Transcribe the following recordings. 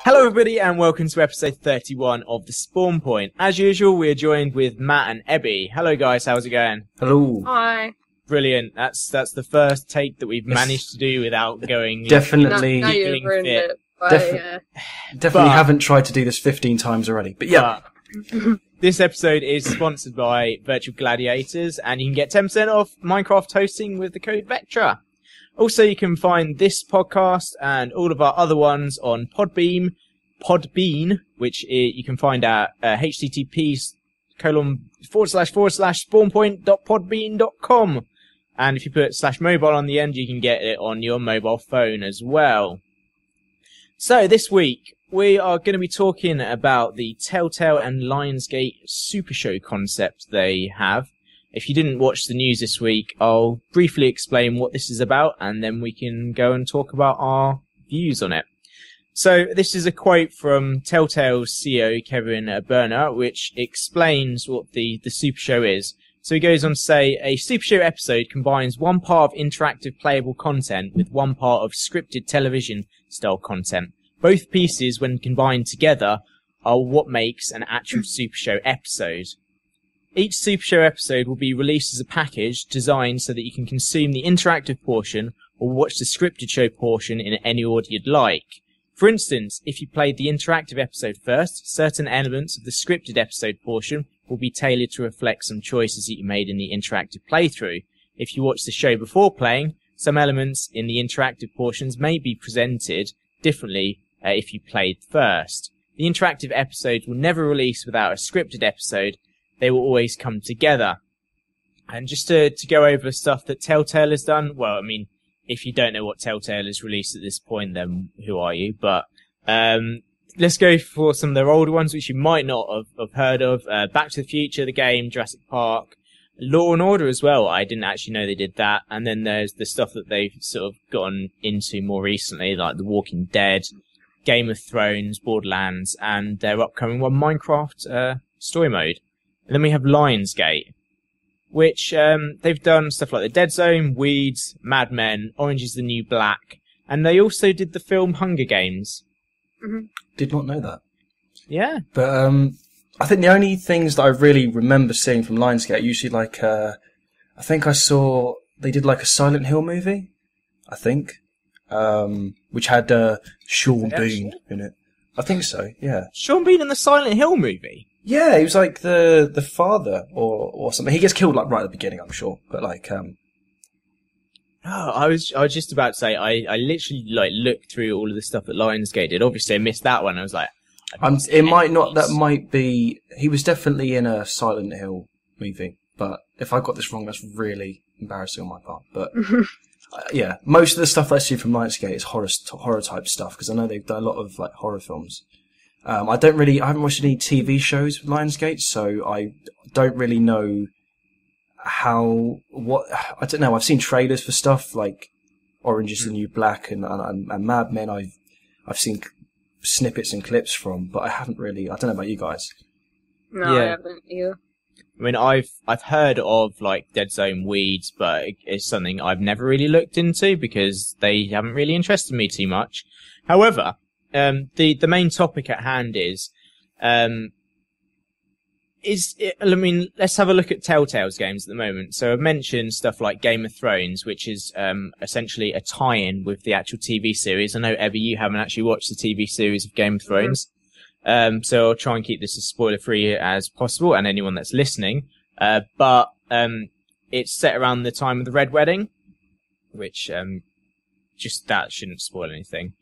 Hello everybody and welcome to episode 31 of The Spawn Point. As usual, we're joined with Matt and Ebbie. Hello guys, how's it going? Hello. Hi. Brilliant. That's the first take that we've managed to do without going... Definitely. Now you've ruined it. Definitely haven't tried to do this 15 times already. But yeah. This episode is sponsored by Virtual Gladiators and you can get 10% off Minecraft hosting with the code Vectra. Also, you can find this podcast and all of our other ones on Podbean, which you can find at http://spawnpoint.podbean.com. And if you put /mobile on the end, you can get it on your mobile phone as well. So this week, we are going to be talking about the Telltale and Lionsgate Super Show concept they have. If you didn't watch the news this week, I'll briefly explain what this is about, and then we can go and talk about our views on it. So this is a quote from Telltale's CEO, Kevin Berner, which explains what the Super Show is. So he goes on to say, a Super Show episode combines one part of interactive playable content with one part of scripted television-style content. Both pieces, when combined together, are what makes an actual Super Show episode. Each Super Show episode will be released as a package designed so that you can consume the interactive portion or watch the scripted show portion in any order you'd like. For instance, if you played the interactive episode first, certain elements of the scripted episode portion will be tailored to reflect some choices that you made in the interactive playthrough. If you watch the show before playing, some elements in the interactive portions may be presented differently if you played first. The interactive episodes will never release without a scripted episode. They will always come together. And just to go over stuff that Telltale has done, well, I mean, if you don't know what Telltale has released at this point, then who are you? But let's go for some of their older ones, which you might not have heard of. Back to the Future, the game, Jurassic Park, Law and Order as well. I didn't actually know they did that. And then there's the stuff that they've sort of gotten into more recently, like The Walking Dead, Game of Thrones, Borderlands, and their upcoming one, Minecraft Story Mode. And then we have Lionsgate, which they've done stuff like The Dead Zone, Weeds, Mad Men, Orange is the New Black, and they also did the film Hunger Games. Mm-hmm. Did not know that. Yeah. But I think the only things that I really remember seeing from Lionsgate are usually like, I think I saw they did like a Silent Hill movie, I think, which had Sean Bean in it. I think so, yeah. Sean Bean in the Silent Hill movie? Yeah, he was like the father or something. He gets killed like right at the beginning, I'm sure. But like, Oh, I was just about to say I literally like looked through all of the stuff that Lionsgate did. Obviously, I missed that one. I was like, it might not. That might be. He was definitely in a Silent Hill movie. But if I got this wrong, that's really embarrassing on my part. But yeah, most of the stuff I see from Lionsgate is horror type stuff because I know they've done a lot of like horror films. I haven't watched any TV shows with Lionsgate, so I don't really know I don't know. I've seen trailers for stuff like Orange is the New Black and Mad Men. I've seen snippets and clips from, but I haven't really. I don't know about you guys. No, Yeah. I haven't either. I mean, I've heard of like Dead Zone, Weeds, but it's something I've never really looked into because they haven't really interested me too much. However, the main topic at hand is let's have a look at Telltale's games at the moment. So I've mentioned stuff like Game of Thrones, which is essentially a tie-in with the actual TV series. I know, Ebbie, you haven't actually watched the TV series of Game of Thrones. Mm-hmm. So I'll try and keep this as spoiler-free as possible, and anyone that's listening. But it's set around the time of the Red Wedding, which just that shouldn't spoil anything.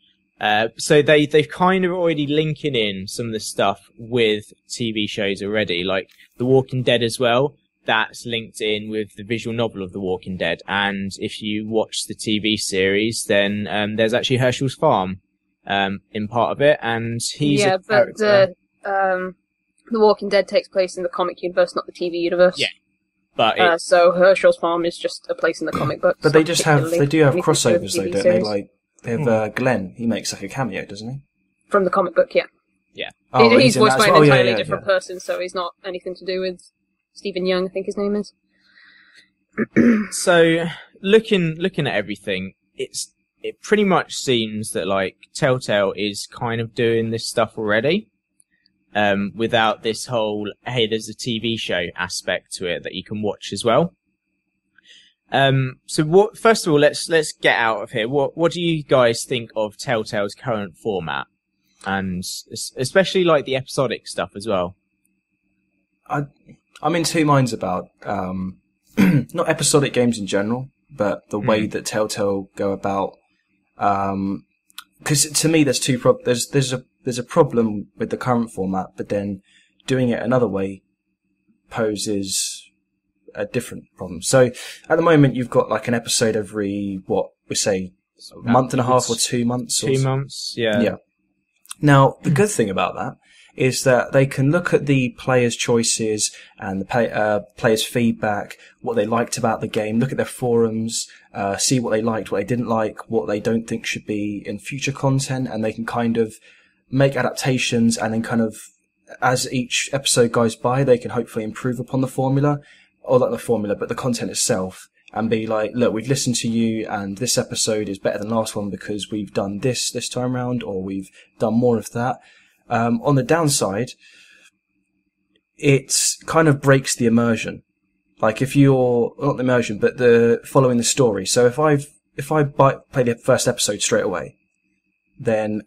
So they've kind of already linking in some of the stuff with TV shows already, like The Walking Dead as well. That's linked in with the visual novel of The Walking Dead. And if you watch the TV series, then there's actually Herschel's Farm in part of it, and he's a character. The Walking Dead takes place in the comic universe, not the TV universe. Yeah. But so Herschel's Farm is just a place in the comic book. But they do have crossovers though, don't they? Like they have Glenn. He makes like a cameo, doesn't he? From the comic book, yeah. Yeah. Oh, he's voiced by an entirely different person, so he's not anything to do with Stephen Young, I think his name is. So looking at everything, it pretty much seems that like Telltale is kind of doing this stuff already, without this whole, hey, there's a TV show aspect to it that you can watch as well. So first of all, let's get out of here. What do you guys think of Telltale's current format? And especially like the episodic stuff as well. I'm in two minds about, not episodic games in general, but the way that Telltale go about, because to me there's there's a problem with the current format, but then doing it another way poses a different problem. So at the moment you've got like an episode every, a month and a half or 2 months? 2 months, yeah. Yeah. Now, the good thing about that is that they can look at the players' choices and the players' feedback, what they liked about the game, look at their forums, see what they liked, what they didn't like, what they don't think should be in future content, and they can kind of make adaptations, and then kind of, as each episode goes by, they can hopefully improve upon the formula, or not the formula, but the content itself, and be like, look, we've listened to you, and this episode is better than last one because we've done this time around, or we've done more of that. On the downside, it kind of breaks the immersion. Like if you're, not the immersion, but the following the story. So if I play the first episode straight away, then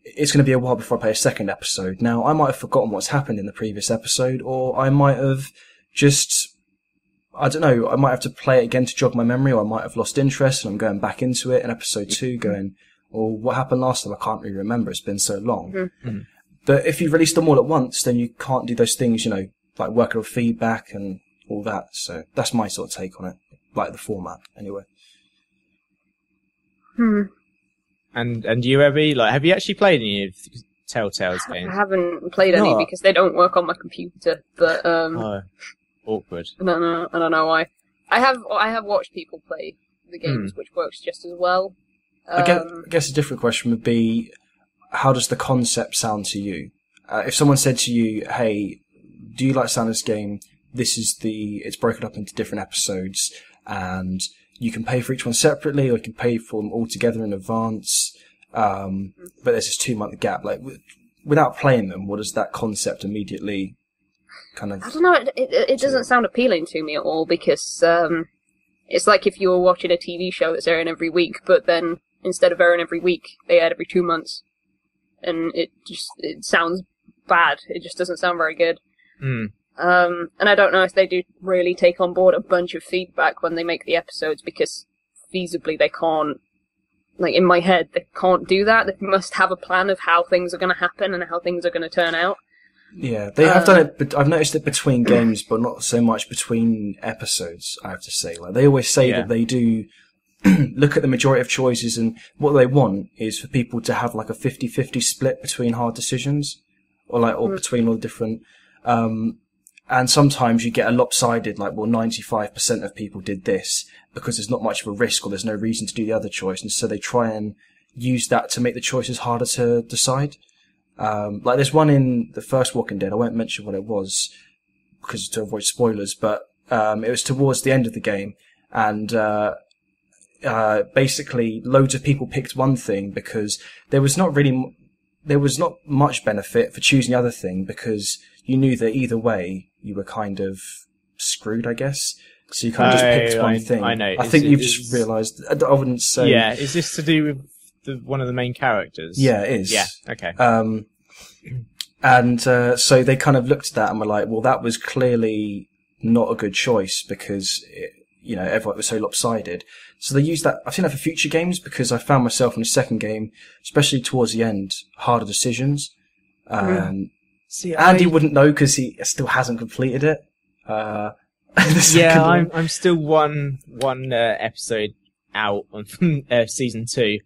it's going to be a while before I play a second episode. Now, I might have forgotten what's happened in the previous episode, or I might have just, I don't know, I might have to play it again to jog my memory, or I might have lost interest and I'm going back into it in episode 2 going, well, what happened last time? I can't really remember. It's been so long. Mm-hmm. But if you release them all at once, then you can't do those things, like working with feedback and all that. So that's my sort of take on it, like the format, anyway. And you, Ebbie, like, have you actually played any of Telltale's games? I haven't played any because they don't work on my computer. But awkward. I don't know why. I have watched people play the games, which works just as well. I guess a different question would be, how does the concept sound to you? If someone said to you, hey, do you like sound of this game? It's broken up into different episodes, and you can pay for each one separately, or you can pay for them all together in advance. But there's this 2-month gap. Like, without playing them, what does that concept immediately kind of... I don't know, it doesn't sound appealing to me at all, because it's like if you were watching a TV show that's airing every week, but then instead of airing every week, they aired every 2 months. And it sounds bad. It just doesn't sound very good. And I don't know if they do really take on board a bunch of feedback when they make the episodes, because feasibly they can't, like in my head, they can't do that. They must have a plan of how things are going to happen and how things are going to turn out. Yeah, they have done it, but I've noticed it between games, but not so much between episodes, I have to say. Like, they always say that they do look at the majority of choices, and what they want is for people to have like a 50-50 split between hard decisions, or between all the different, and sometimes you get a lopsided, like, well, 95% of people did this because there's not much of a risk, or there's no reason to do the other choice, and so they try and use that to make the choices harder to decide. Like there's one in the first Walking Dead, I won't mention what it was because to avoid spoilers, but it was towards the end of the game, and basically loads of people picked one thing because there was not much benefit for choosing the other thing, because you knew that either way you were kind of screwed, I guess. So you kind of just picked one thing. I know. I think you've just realised. I wouldn't say. Yeah, is this to do with one of the main characters? Yeah, it is. Yeah, okay. And so they kind of looked at that and were like, well, that was clearly not a good choice because everyone was so lopsided. So they used that. I've seen that for future games, because I found myself in the second game, especially towards the end, harder decisions. Andy wouldn't know because he still hasn't completed it. I'm still one episode out on season 2,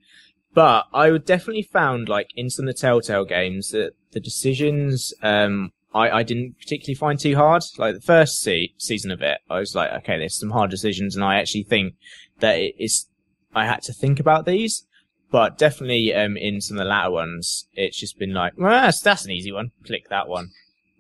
but I would definitely found, like, in some of the Telltale games that the decisions I didn't particularly find too hard. Like the first season of it, I was like, okay, there's some hard decisions, and I actually think that I had to think about these. But definitely in some of the latter ones, it's just been like, well, that's an easy one. Click that one.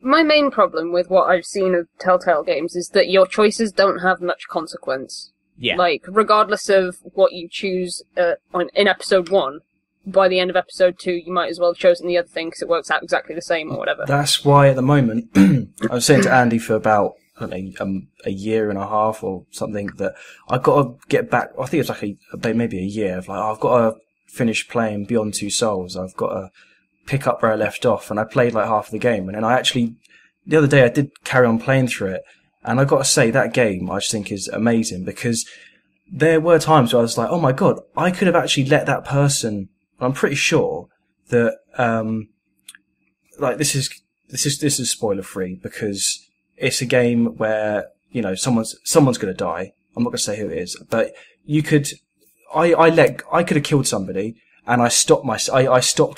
My main problem with what I've seen of Telltale games is that your choices don't have much consequence. Yeah. Like, regardless of what you choose in episode 1, by the end of episode 2, you might as well have chosen the other thing because it works out exactly the same or whatever. That's why at the moment, I was saying to Andy for about, I don't know, a year and a half or something, that I've got to get back. I think it's like maybe a year of like, I've got to finish playing Beyond Two Souls. I've got to pick up where I left off. And I played like half of the game. And then the other day I did carry on playing through it. And I got to say, that game I just think is amazing, because there were times where I was like, oh my God, I could have actually let that person. I'm pretty sure that, like this is spoiler free, because it's a game where, you know, someone's going to die. I'm not going to say who it is, but I could have killed somebody, and I stopped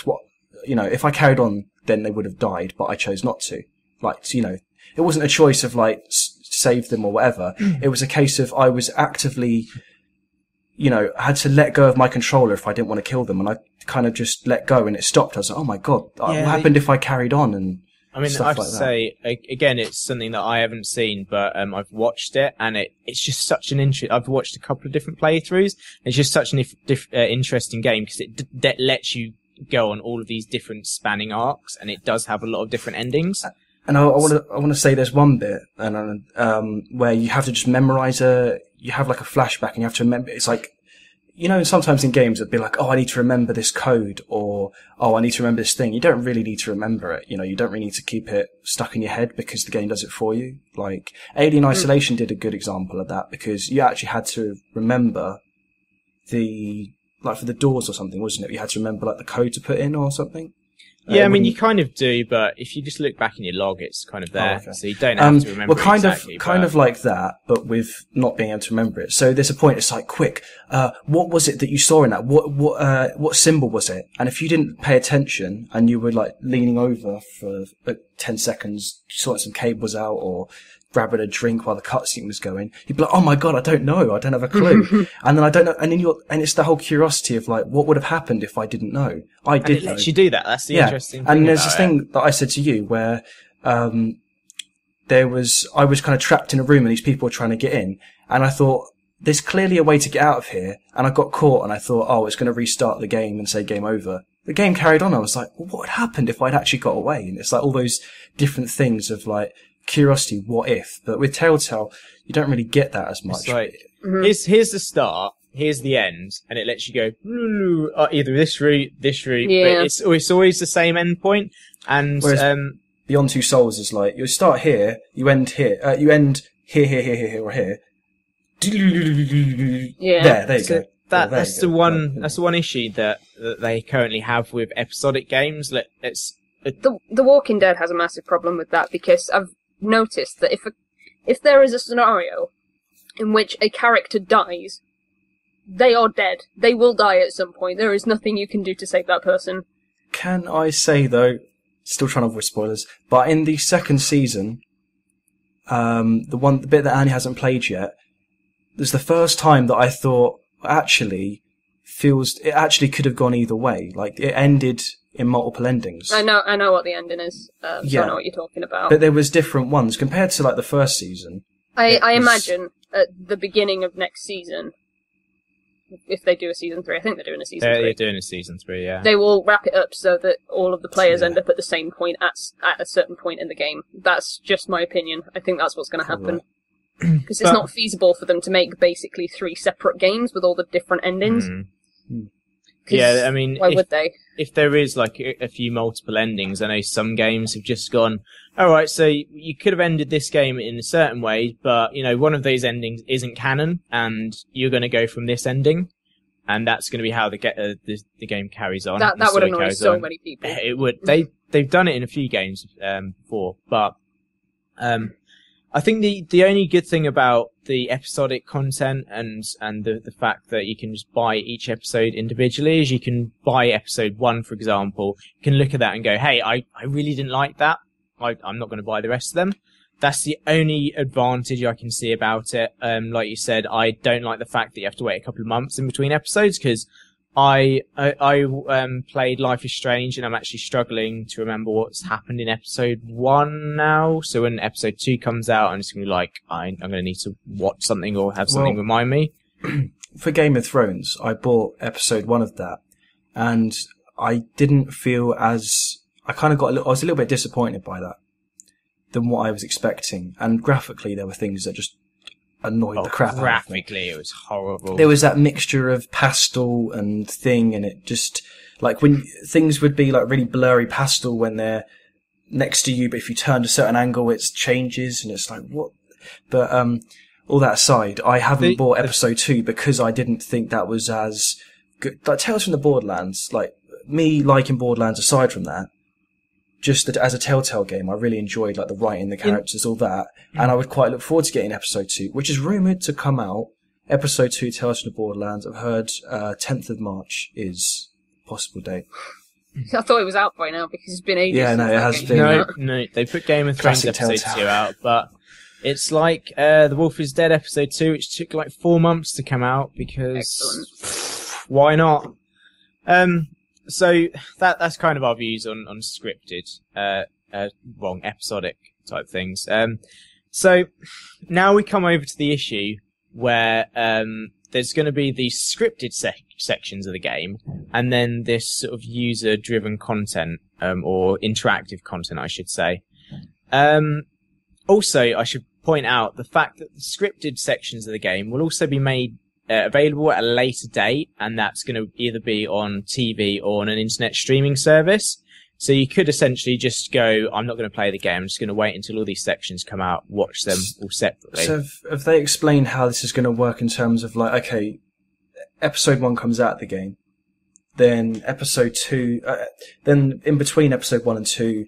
what, you know, if I carried on, then they would have died, but I chose not to. Like, you know, it wasn't a choice of like, save them or whatever. It was a case of I was actively, you know, had to let go of my controller if I didn't want to kill them, and I kind of just let go and it stopped. I was like, oh my God, what happened if I carried on? And I mean, I have to say, again, it's something that I haven't seen, but I've watched it, and it's just such an I've watched a couple of different playthroughs. It's just such an interesting game, because it lets you go on all of these different spanning arcs, and it does have a lot of different endings. And I want to say there's one bit, and where you have to just memorize you have like a flashback, and you have to remember. It's like, you know, sometimes in games it'd be like, oh, I need to remember this code, or, oh, I need to remember this thing. You don't really need to remember it. You know, you don't really need to keep it stuck in your head, because the game does it for you. Like, Alien Isolation did a good example of that, because you actually had to remember for the doors or something, wasn't it? You had to remember like the code to put in or something. Yeah, I mean, you kind of do, but if you just look back in your log, it's kind of there, so you don't have to remember well, exactly. Kind of like that, but with not being able to remember it. So there's a point, it's like, quick, what was it that you saw in that? What symbol was it? And if you didn't pay attention, and you were like leaning over for 10 seconds, sorting some cables out, or grabbing a drink while the cutscene was going, you'd be like, oh my God, I don't know. I don't have a clue. And then I don't know. And then and it's the whole curiosity of like, what would have happened if I didn't know? I did and it lets you do that. That's the interesting thing. And there's this thing that I said to you where, I was kind of trapped in a room and these people were trying to get in. And I thought, there's clearly a way to get out of here. And I got caught, and I thought, oh, it's going to restart the game and say game over. The game carried on. I was like, well, what had happened if I'd actually got away? And it's like all those different things of like, curiosity, what if? But with Telltale, you don't really get that as much. It's like, here's the start, here's the end, and it lets you go either this route, yeah. But it's always the same end point. And whereas Beyond Two Souls is like, you start here, you end here, you end here, or here. Yeah. There you go. That's the one issue that they currently have with episodic games. The Walking Dead has a massive problem with that, because I've noticed that if there is a scenario in which a character dies, they are dead. They will die at some point. There is nothing you can do to save that person. Can I say, though, still trying to avoid spoilers, but in the second season, the bit that Annie hasn't played yet, there's the first time that I thought, it actually could have gone either way. Like, it ended in multiple endings. I know what the ending is. So I know what you're talking about. But there was different ones compared to like the first season. I imagine at the beginning of next season, if they do a season 3, I think they're doing a season 3. They're doing a season 3, yeah. They will wrap it up so that all of the players end up at the same point at a certain point in the game. That's just my opinion. I think that's what's going to happen. Because it's not feasible for them to make basically 3 separate games with all the different endings. Yeah, I mean, why would they? If there is like a few multiple endings, I know some games have just gone, alright, so you could have ended this game in a certain way, but, you know, one of those endings isn't canon, and you're going to go from this ending, and that's going to be how the game carries on. That would annoy so many people. It would. They've done it in a few games before, but I think the only good thing about the episodic content and the fact that you can just buy each episode individually is you can buy episode 1, for example. You can look at that and go, hey, I really didn't like that. I'm not going to buy the rest of them. That's the only advantage I can see about it. Like you said, I don't like the fact that you have to wait a couple of months in between episodes, because I played Life is Strange, and I'm actually struggling to remember what's happened in episode 1 now. So when episode 2 comes out, I'm just gonna be like, I'm gonna need to watch something or have something remind me. For Game of Thrones, I bought episode 1 of that, and I didn't feel as I was a little bit disappointed by that than what I was expecting. And graphically, there were things that just annoyed the crap out of me. Graphically, it was horrible. There was that mixture of pastel and thing, and it just, like, when things would be like really blurry pastel when they're next to you, but if you turn a certain angle, it changes, and it's like, what? But all that aside, I haven't bought episode 2 because I didn't think that was as good. Like Tales from the Borderlands, like me liking Borderlands aside from that, just as a Telltale game, I really enjoyed like the writing, the characters, all that, and I would quite look forward to getting episode 2, which is rumoured to come out. Episode 2, Tales from the Borderlands. I've heard 10th of March is possible date. I thought it was out by now because it's been ages. Yeah, no, it has been. No, they put Game of Thrones episode 2 out, but it's like The Wolf is Dead episode 2, which took like 4 months to come out because why not? So that's kind of our views on scripted, episodic type things. So now we come over to the issue where there's going to be the scripted sections of the game, and then this sort of user-driven content, or interactive content, I should say. Also, I should point out the fact that the scripted sections of the game will also be made available at a later date, and that's going to either be on TV or on an internet streaming service. So you could essentially just go, I'm not going to play the game, I'm just going to wait until all these sections come out, watch them all separately. So have they explained how this is going to work in terms of like, okay, episode 1 comes out of the game, then episode 2, then in between episode 1 and 2,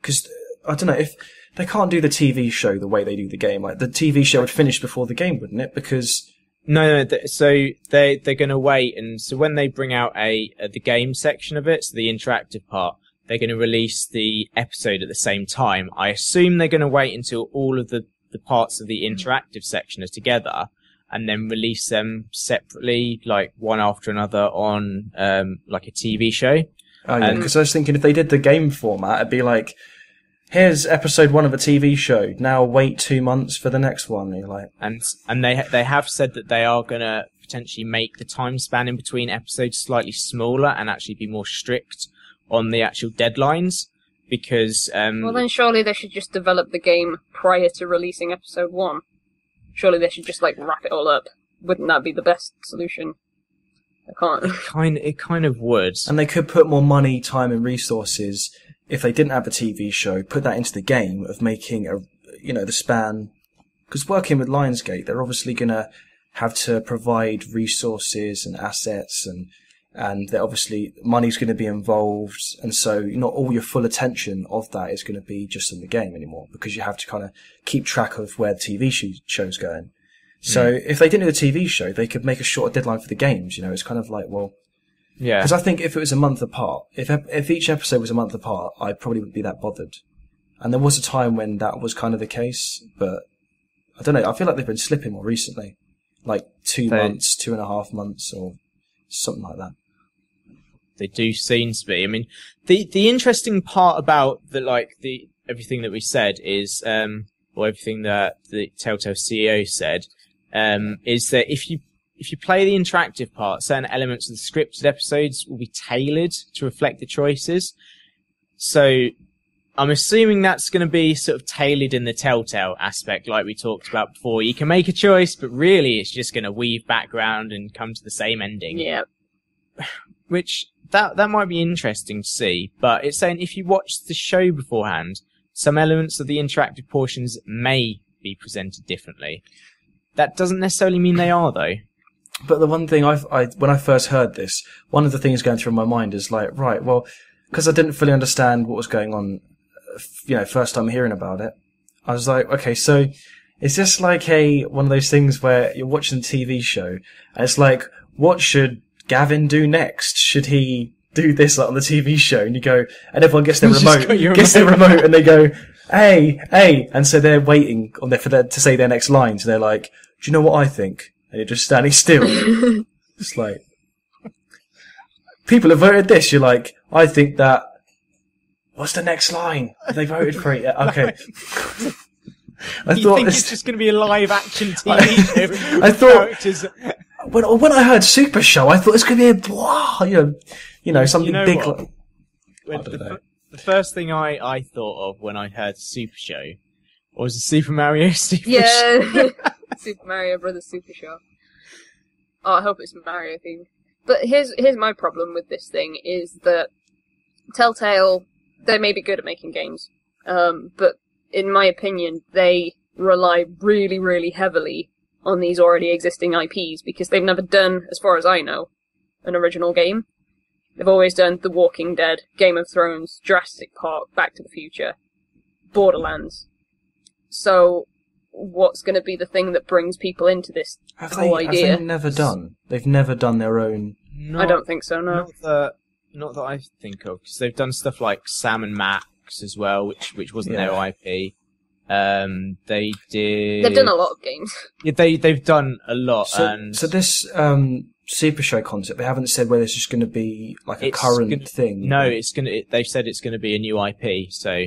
because I don't know, if they can't do the TV show the way they do the game, like the TV show would finish before the game, wouldn't it? Because so they're going to wait, and so when they bring out the game section of it, so the interactive part, they're going to release the episode at the same time. I assume they're going to wait until all of the parts of the interactive section are together, and then release them separately, like one after another on like a TV show. Oh yeah, because I was thinking if they did the game format, it'd be like, here's episode 1 of a TV show. Now wait 2 months for the next one. You're like, and they have said that they are going to potentially make the time span in between episodes slightly smaller and actually be more strict on the actual deadlines, because well, then surely they should just develop the game prior to releasing episode 1. Surely they should just like wrap it all up. Wouldn't that be the best solution? I can't. It kind of would. And they could put more money, time, and resources. If they didn't have a TV show, put that into the game of making the span, because working with Lionsgate, they're obviously going to have to provide resources and assets, and they're obviously money's going to be involved, and so not all your full attention of that is going to be just on the game anymore, because you have to kind of keep track of where the TV show's going. So if they didn't do the TV show, they could make a shorter deadline for the games. It's kind of like, well. Yeah. Because I think if it was a month apart, if each episode was a month apart, I probably wouldn't be that bothered. And there was a time when that was kind of the case, but I don't know. I feel like they've been slipping more recently, like 2 months, 2.5 months, or something like that. They do seem to be. I mean, the interesting part about everything that we said is, or everything that the Telltale CEO said, is that if you play the interactive part, certain elements of the scripted episodes will be tailored to reflect the choices. So I'm assuming that's going to be sort of tailored in the Telltale aspect, like we talked about before. You can make a choice, but really it's just going to weave background and come to the same ending. Yeah. Which, that might be interesting to see, but it's saying if you watch the show beforehand, some elements of the interactive portions may be presented differently. That doesn't necessarily mean they are, though. But the one thing when I first heard this, one of the things going through my mind is like, right, well, because I didn't fully understand what was going on, first time hearing about it, I was like, okay, so is this like one of those things where you're watching a TV show and it's like, what should Gavin do next? Should he do this on the TV show? And you go, and everyone gets their remote, and they go, hey, and so they're waiting to say their next line. So they're like, do you know what I think? And you're just standing still. It's like, People have voted this. You're like, I think that. What's the next line? They voted for it. Yeah, okay. You think it's just going to be a live action TV show? I thought characters. When I heard Super Show, I thought it's going to be something big. The first thing I thought of when I heard Super Show was the Super Mario Super Show. Yeah, Super Mario Brothers Super Show. Oh, I hope it's Mario themed. But here's my problem with this thing is that Telltale, they may be good at making games, but in my opinion, they rely really, really heavily on these already existing IPs because they've never done, as far as I know, an original game. They've always done The Walking Dead, Game of Thrones, Jurassic Park, Back to the Future, Borderlands. So, what's going to be the thing that brings people into this whole idea? Have they never done? They've never done their own... I don't think so, no. Not that I think of, because they've done stuff like Sam and Max as well, which wasn't their IP. They did... They've done a lot of games. Yeah, they've done a lot. So this Super Show concept, they haven't said whether it's just going to be like a current thing. No, they've said it's going to be a new IP, so...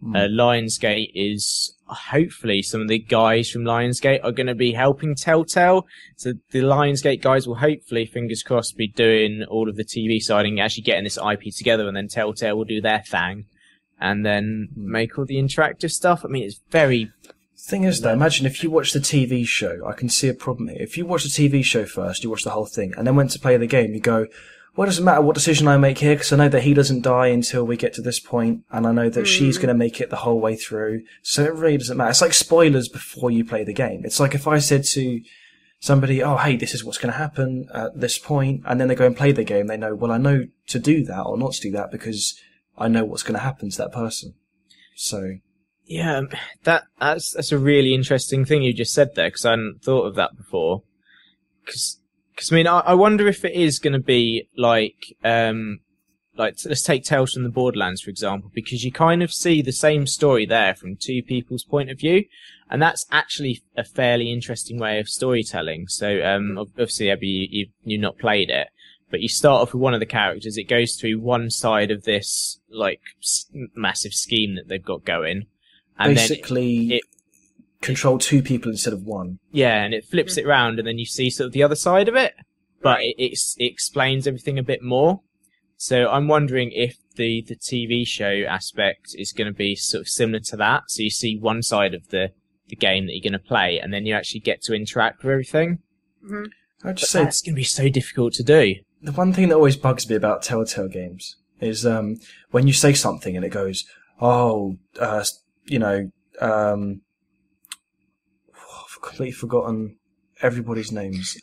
Lionsgate is hopefully some of the guys from Lionsgate are going to be helping Telltale. So the Lionsgate guys will hopefully, fingers crossed, be doing all of the TV side and actually getting this IP together, and then Telltale will do their thing and then make all the interactive stuff. I mean, it's very... Thing is, though, imagine if you watch the TV show, I can see a problem here. If you watch the TV show first, you watch the whole thing, and then went to play the game, you go... Well, it doesn't matter what decision I make here, because I know that he doesn't die until we get to this point, and I know that she's going to make it the whole way through, so it really doesn't matter. It's like spoilers before you play the game. It's like if I said to somebody, oh, hey, this is what's going to happen at this point, and then they go and play the game, they know, well, I know to do that or not to do that because I know what's going to happen to that person. So... Yeah, that's a really interesting thing you just said there, because I hadn't thought of that before. Because I mean, I wonder if it is going to be like let's take Tales from the Borderlands, for example, because you kind of see the same story there from two people's point of view, and that's actually a fairly interesting way of storytelling. So, obviously, Ebbie, you've not played it, but you start off with one of the characters. It goes through one side of this, like, massive scheme that they've got going. And basically, then it control two people instead of one. Yeah, and it flips it round, and then you see sort of the other side of it, but it explains everything a bit more. So I'm wondering if the TV show aspect is going to be sort of similar to that. So you see one side of the game that you're going to play, and then you actually get to interact with everything. Mm-hmm. I'd just say that's going to be so difficult to do. The one thing that always bugs me about Telltale games is when you say something and it goes, I've completely forgotten everybody's names.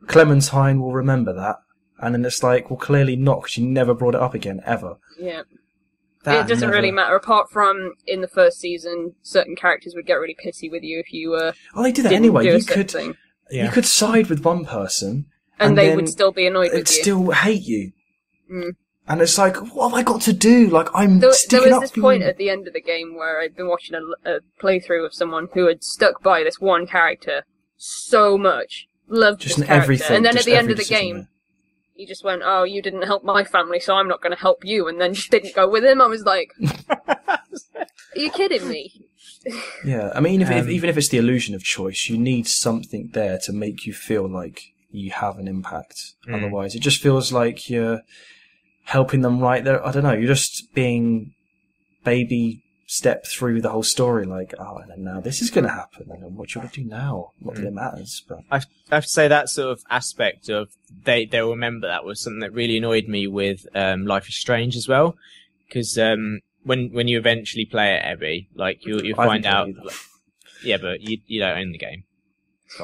Clementine will remember that. And then it's like, well, clearly not, because you never brought it up again, ever. Yeah. It doesn't really matter, apart from in the first season, certain characters would get really pissy with you if you they did that anyway. You could side with one person, and they would still be annoyed with you. They'd still hate you. Mm. And it's like, what have I got to do? Like, I'm sticking up. There was this point at the end of the game where I'd been watching a playthrough of someone who had stuck by this one character so much, loved just this character, everything, and then at the end of the game, he just went, "Oh, you didn't help my family, so I'm not going to help you," and then just didn't go with him. I was like, "Are you kidding me?" Yeah, I mean, even if it's the illusion of choice, you need something there to make you feel like you have an impact. Otherwise, it just feels like you're helping them right there. I don't know. You're just being baby step through the whole story. Like, oh, and then now this is going to happen. And what you want to do now? Not that it matters. But I have to say that sort of aspect of they'll remember that was something that really annoyed me with Life is Strange as well. Because when you eventually play it, Ebbie, like you find out. Yeah, but you don't own the game.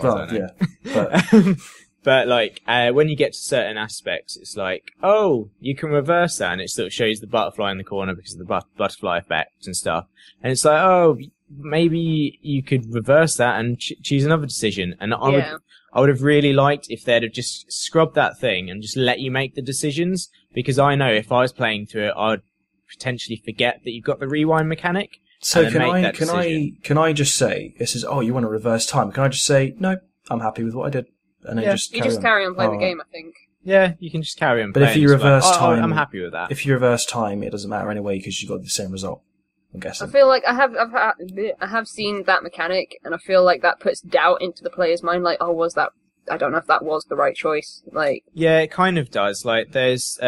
Well, yeah. But but like when you get to certain aspects, it's like, oh, you can reverse that, and it sort of shows the butterfly in the corner because of the butterfly effect and stuff. And it's like, oh, maybe you could reverse that and choose another decision. And I would have really liked if they'd have just scrubbed that thing and just let you make the decisions, because I know if I was playing through it, I'd potentially forget that you've got the rewind mechanic. So can I just say, it says, oh, you want to reverse time? Can I just say, no, I'm happy with what I did? and then Yeah. just You just carry on playing the Alright. game, I think. Yeah, you can just carry on But playing. if you as well. reverse time, I'm happy with that. If you reverse time, it doesn't matter anyway because you got the same result. I'm guessing. I feel like I have seen that mechanic, and I feel like that puts doubt into the player's mind. Like, oh, was that? I don't know if that was the right choice. Like, Yeah, it kind of does. Like, there's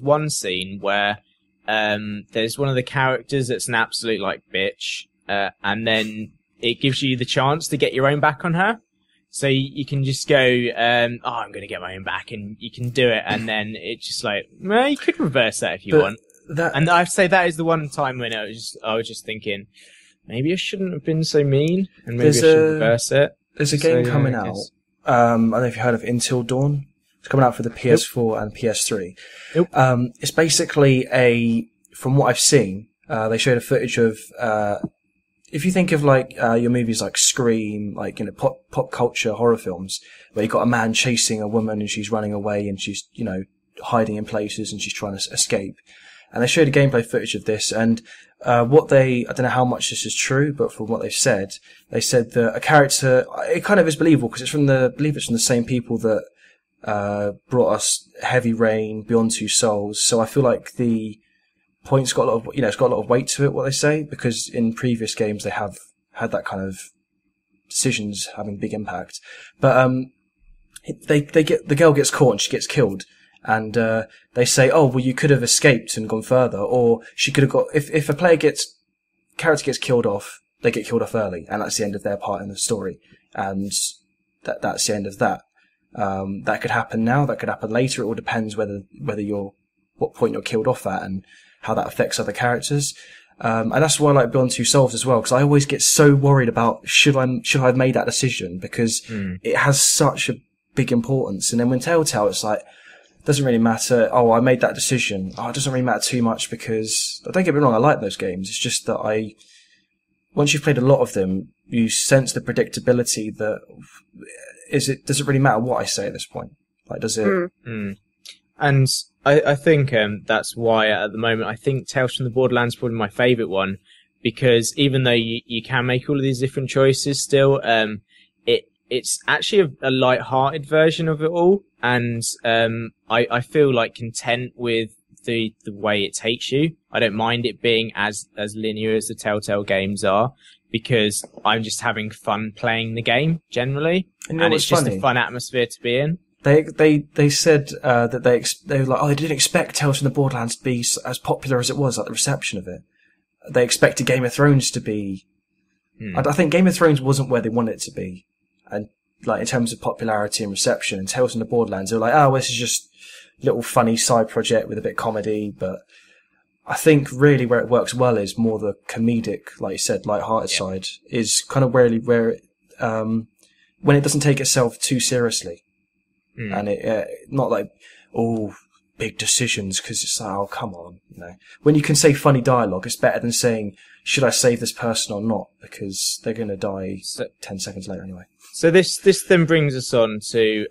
one scene where there's one of the characters that's an absolute like bitch, and then it gives you the chance to get your own back on her. So you can just go, I'm going to get my own back, and you can do it, and then it's just like, well, you could reverse that if you want. And I'd say that is the one time when I was just thinking, maybe I shouldn't have been so mean, and maybe I should reverse it. There's a game coming out. I don't know if you heard of Until Dawn. It's coming out for the PS4 and PS3. Nope. It's basically from what I've seen, they showed a footage of, if you think of like your movies like Scream, like pop culture horror films, where you got a man chasing a woman and she's running away and she's hiding in places and she's trying to escape, and they showed a gameplay footage of this, and I don't know how much this is true, but from what they said that a character, it kind of is believable because I believe it's from the same people that brought us Heavy Rain, Beyond Two Souls. So I feel like the point's got a lot of, it's got a lot of weight to it, what they say, because in previous games they have had that kind of decisions having big impact. But the girl gets caught and she gets killed, and they say, oh well, you could have escaped and gone further, or she could have got, if a character gets killed off, they get killed off early, and that's the end of their part in the story, and that's the end of that. That could happen now, that could happen later. It all depends whether what point you're killed off at and how that affects other characters. And that's why I like Beyond Two Souls as well, because I always get so worried about should I have made that decision, because it has such a big importance. And then when Telltale, it's like, it doesn't really matter. Oh, I made that decision. Oh, it doesn't really matter too much, because don't get me wrong, I like those games. It's just that once you've played a lot of them, you sense the predictability that does it really matter what I say at this point? Like, does it? And I think that's why at the moment I think Tales from the Borderlands is probably my favourite one, because even though you can make all of these different choices still, it's actually a light-hearted version of it all, and I feel like content with the way it takes you. I don't mind it being as linear as the Telltale games are, because I'm just having fun playing the game generally, and it's just a fun atmosphere to be in. They said that they were like, oh, they didn't expect Tales from the Borderlands to be as popular as it was, like the reception of it. They expected Game of Thrones to be. I think Game of Thrones wasn't where they wanted it to be, and like in terms of popularity and reception. And Tales from the Borderlands, they were like, oh, this is just a little funny side project with a bit of comedy. But I think really where it works well is more the comedic, like you said, light-hearted side is kind of where it, when it doesn't take itself too seriously. And it not like, oh, big decisions, because it's like, oh, come on, When you can say funny dialogue, it's better than saying, should I save this person or not? Because they're going to die 10 seconds later anyway. So this then brings us on to,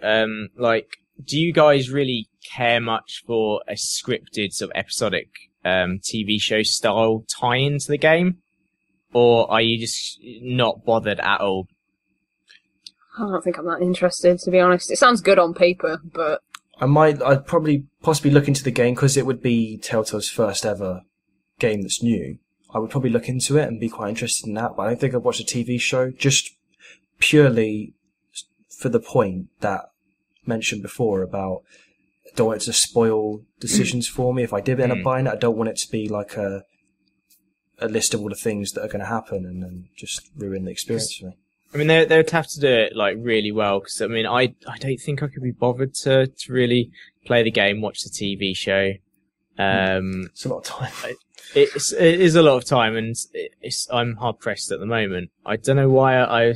do you guys really care much for a scripted sort of episodic TV show style tie-in to the game? Or are you just not bothered at all? I don't think I'm that interested, to be honest. It sounds good on paper, but I'd probably possibly look into the game, because it would be Telltale's first ever game that's new. I would probably look into it and be quite interested in that, but I don't think I'd watch a TV show, just purely for the point that mentioned before about, I don't want it to spoil decisions for me. If I did end up buying it, I don't want it to be like a list of all the things that are going to happen and then just ruin the experience for me. I mean, they would have to do it like really well, because I mean, I don't think I could be bothered to really play the game, watch the TV show. It's a lot of time. It is a lot of time, and I'm hard pressed at the moment. I don't know why I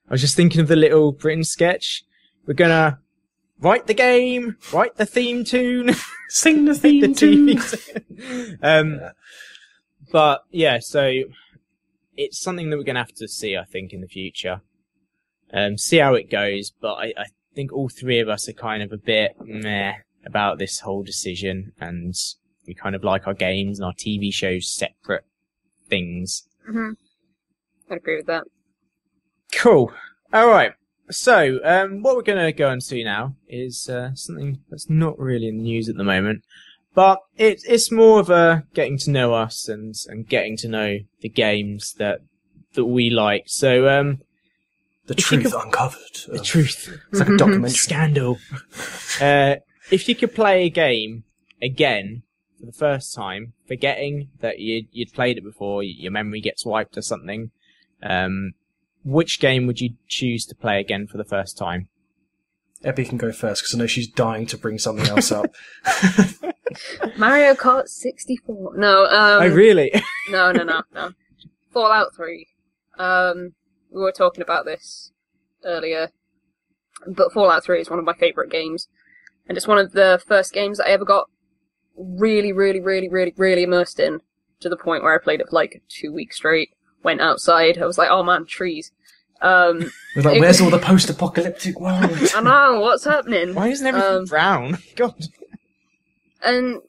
was just thinking of the Little Britain sketch. We're gonna write the game, write the theme tune, sing the theme tune. But yeah, so it's something that we're going to have to see, I think, in the future. See how it goes, but I think all three of us are kind of a bit meh about this whole decision, and we kind of like our games and our TV shows separate things. I'd agree with that. Cool. All right. So, what we're going to go into now is something that's not really in the news at the moment, but it's more of a getting to know us and getting to know the games that we like. So, the truth uncovered. The truth. It's like a documentary. Scandal. If you could play a game again for the first time, forgetting that you'd played it before, your memory gets wiped or something, which game would you choose to play again for the first time? Ebbie can go first, because I know she's dying to bring something else up. Mario Kart 64. No. Oh, really? No. Fallout 3. We were talking about this earlier, but Fallout 3 is one of my favourite games, and it's one of the first games that I ever got really, really, really, really, really immersed in, to the point where I played it for like 2 weeks straight. Went outside, I was like, oh man, trees. We're like, where's all the post-apocalyptic world? I know, what's happening? Why isn't everything brown? God. And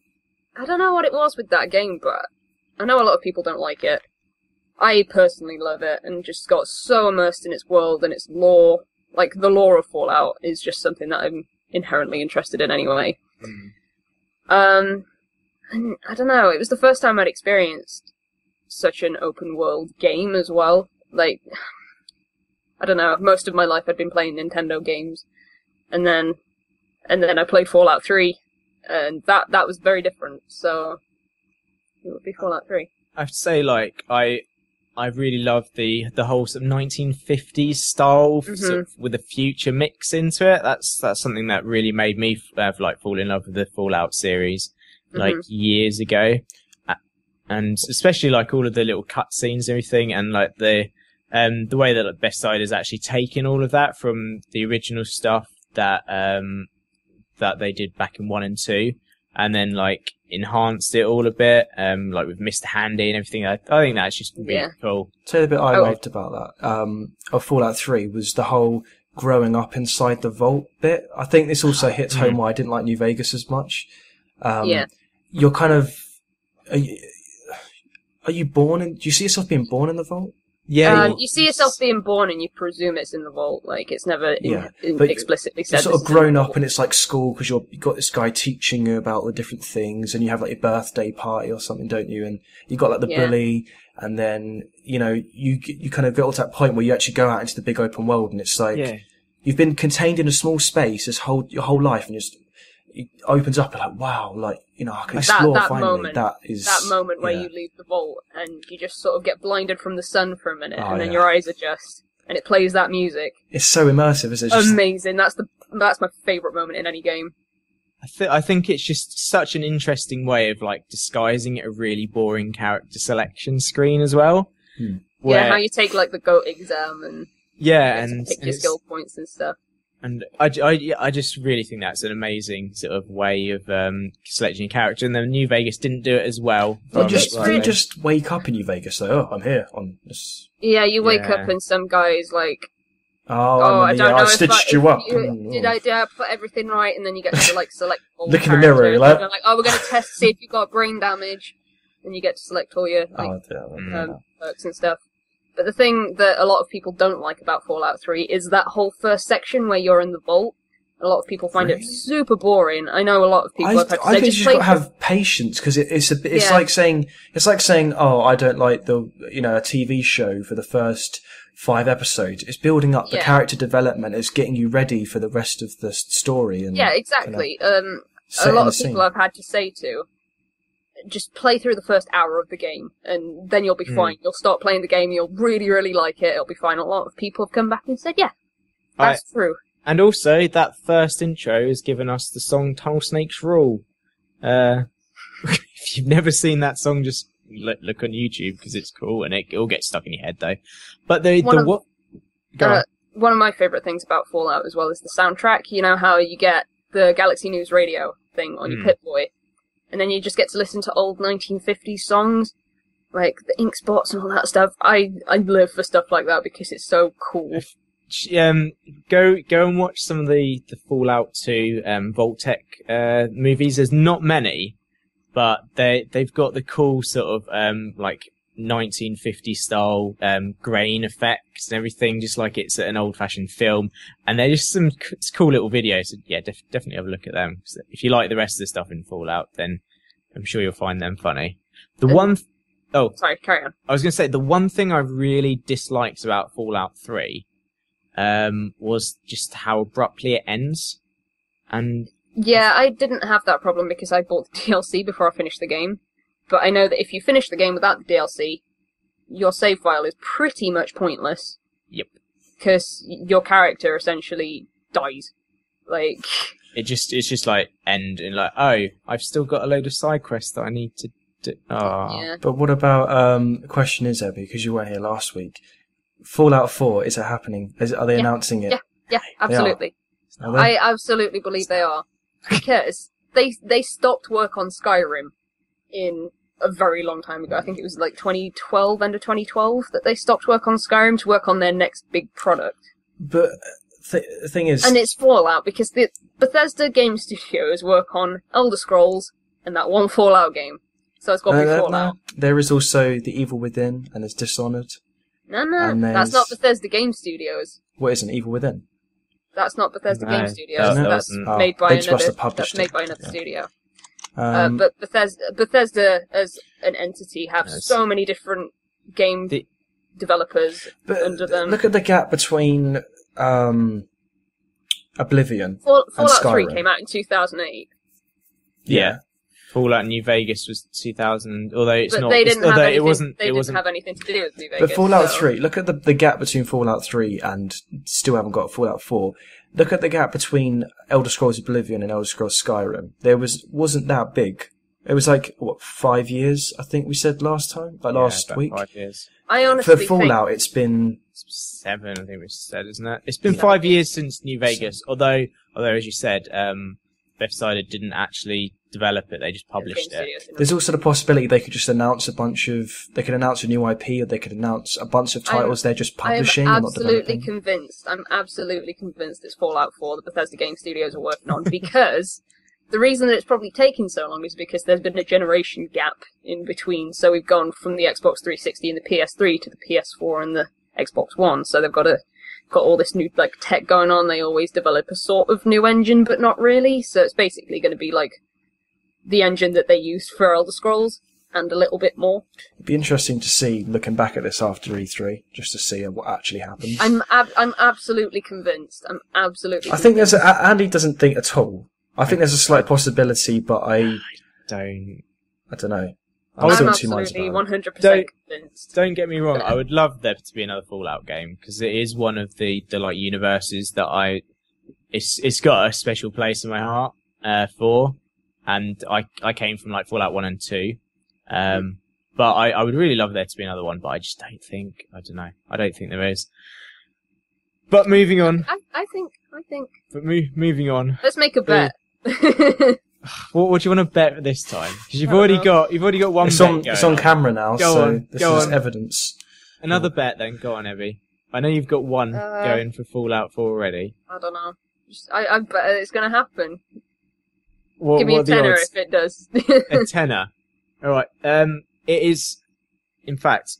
I don't know what it was with that game, but I know a lot of people don't like it. I personally love it, and just got so immersed in its world and its lore. Like, the lore of Fallout is just something that I'm inherently interested in anyway. And I don't know, it was the first time I'd experienced such an open world game as well. Like, I don't know, most of my life I'd been playing Nintendo games, and then I played Fallout 3, and that was very different, so it would be Fallout 3. I have to say, like, I really love the whole sort of 1950s style, sort of, with a future mix into it. That's something that really made me fall in love with the Fallout series, like, years ago. And especially, like, all of the little cutscenes and everything, and, like, the way that Best Side has actually taken all of that from the original stuff that they did back in 1 and 2, and then, like, enhanced it all a bit, like with Mr. Handy and everything. I think that's just really cool. Tell you the bit I loved about that, of Fallout 3, was the whole growing up inside the vault bit. I think this also hits home why I didn't like New Vegas as much. You're kind of... Are you born in... Do you see yourself being born in the vault? Yeah. You see yourself being born and you presume it's in the vault. Like, it's never explicitly said. You're sort of grown up and it's like school, because you've got this guy teaching you about the different things, and you have like your birthday party or something, don't you? And you got like the bully, and then, you know, you kind of get to that point where you actually go out into the big open world, and it's like, you've been contained in a small space your whole life, and it opens up and like, wow, like, you know, I can explore finally. That moment where you leave the vault and you just sort of get blinded from the sun for a minute, and then your eyes adjust, and it plays that music. It's so immersive, isn't it? Amazing. That's my favourite moment in any game. I think it's just such an interesting way of, like, disguising a really boring character selection screen as well. How you take, like, the GOAT exam and pick your skill points and stuff. And I just really think that's an amazing sort of way of selecting a character. And then New Vegas didn't do it as well. You just wake up in New Vegas, though. Oh, I'm here on this. Yeah, you wake up and some guy's like, I don't know. I stitched you up. Did I put everything right? And then you get to, like, select all Look in the mirror, you're like, we're going to test to see if you've got brain damage. And you get to select all your perks and stuff. But the thing that a lot of people don't like about Fallout 3 is that whole first section where you're in the vault. A lot of people find it super boring. I know a lot of people have had to say, I think you've got to have patience, because it's like saying, oh, I don't like a TV show for the first 5 episodes. It's building up the character development. It's getting you ready for the rest of the story. And exactly. A lot of people I've had to say to, just play through the first hour of the game, and then you'll be fine. You'll start playing the game, you'll really, really like it, it'll be fine. A lot of people have come back and said, that's true. And also, that first intro has given us the song Tunnel Snakes Rule. If you've never seen that song, just look on YouTube, because it's cool, and it all gets stuck in your head, though. But one of my favourite things about Fallout as well is the soundtrack. You know how you get the Galaxy News radio thing on your Pip-Boy, and then you just get to listen to old 1950s songs, like the Ink Spots and all that stuff. I live for stuff like that because it's so cool. Go and watch some of the Fallout 2 Vault-Tec movies. There's not many, but they've got the cool sort of like 1950 style grain effects and everything, just like it's an old-fashioned film. And they're just some cool little videos. So yeah, definitely have a look at them. So if you like the rest of the stuff in Fallout, then I'm sure you'll find them funny. Sorry, carry on. I was going to say, the one thing I really disliked about Fallout 3 was just how abruptly it ends. And yeah, I didn't have that problem because I bought the DLC before I finished the game. But I know that if you finish the game without the DLC, your save file is pretty much pointless. Yep. Because your character essentially dies. Like... it's just like end and like, oh, I've still got a load of side quests that I need to do. Oh. Yeah. But what about, the question is, Ebbie, because you weren't here last week, Fallout 4, is it happening? Are they announcing it? Yeah, absolutely. Are they? I absolutely believe they are. Because they stopped work on Skyrim in a very long time ago. I think it was like 2012, end of 2012, that they stopped work on Skyrim to work on their next big product. But the thing is... And it's Fallout, because the Bethesda Game Studios work on Elder Scrolls and that one Fallout game. So it's got to be Fallout. No. There is also The Evil Within, and there's Dishonored. No, that's not Bethesda Game Studios. What isn't Evil Within? That's not Bethesda Game Studios. That's wasn't. made by They just must another. have published That's made it. by another Yeah. studio. But But Bethesda as an entity have so many different game developers under them. look at the gap between Oblivion and Fallout 3 Skyrim. came out in 2008. Yeah. Fallout New Vegas was 2000, although it's But not. they didn't have anything. It wasn't. They didn't have anything to do with New Vegas. But Fallout so- 3, look at the gap between Fallout 3 and still haven't got Fallout 4. Look at the gap between Elder Scrolls Oblivion and Elder Scrolls Skyrim. Wasn't that big. It was like, 5 years, I think we said last time? Last about week? 5 years. I honestly For Fallout, it's been... 7, I think we said, isn't it? It's been 5 years since New Vegas, although as you said, Bethesda didn't actually develop it, they just published it. There's also the possibility they could just announce they could announce a new IP, or they could announce a bunch of titles they're just publishing and not developing. I'm absolutely convinced it's Fallout 4 that Bethesda Game Studios are working on, because the reason that it's probably taking so long is because there's been a generation gap in between. So we've gone from the Xbox 360 and the PS3 to the PS4 and the Xbox One, so they've got all this new like tech going on. They always develop a sort of new engine, but not really. So it's basically going to be like the engine that they used for Elder Scrolls and a little bit more. It'd be interesting to see, looking back at this after E3, just to see what actually happened. I'm absolutely convinced. I think Andy doesn't think at all. I think there's a slight possibility, but I don't know. I'm still absolutely 100% convinced. Don't get me wrong, I would love there to be another Fallout game, because it is one of the like universes that it's got a special place in my heart for, and I came from like Fallout 1 and 2, but I would really love there to be another one, but I just don't think there is. But moving on. I think. But moving on. Let's make a bet. What do you want to bet this time? Because you've already got one. It's on camera now, this is evidence. Another bet, then. Go on, Ebbie. I know you've got one going for Fallout 4 already. I don't know. I bet it's going to happen. What, Give me a tenner if it does. A tenner. All right. It is, in fact.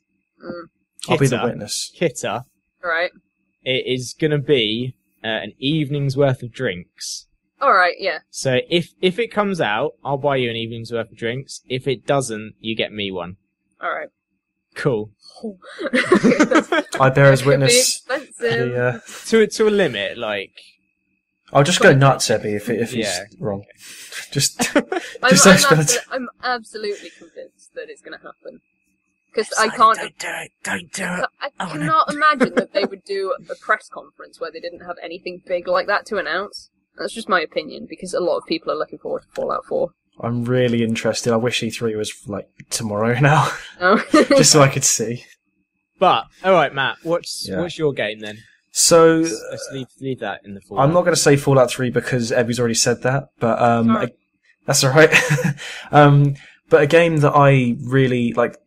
I'll be the witness. Kitter. Right. It is going to be an evening's worth of drinks. All right, yeah. So if it comes out, I'll buy you an evening's worth of drinks. If it doesn't, you get me one. All right. Cool. I bear as witness. To a limit, like. I'll just go nuts, Ebbie, if he's wrong. Just I'm absolutely convinced that it's going to happen. Because I can't. Don't do it. I cannot imagine that they would do a press conference where they didn't have anything big like that to announce. That's just my opinion, because a lot of people are looking forward to Fallout 4. I'm really interested. I wish E3 was, like, tomorrow now. Oh. Just so I could see. But, alright, Matt, what's your game then? So... Let's leave that in the Fallout. I'm not going to say Fallout 3 because Ebbie's already said that, but, that's alright. But a game that I really, like,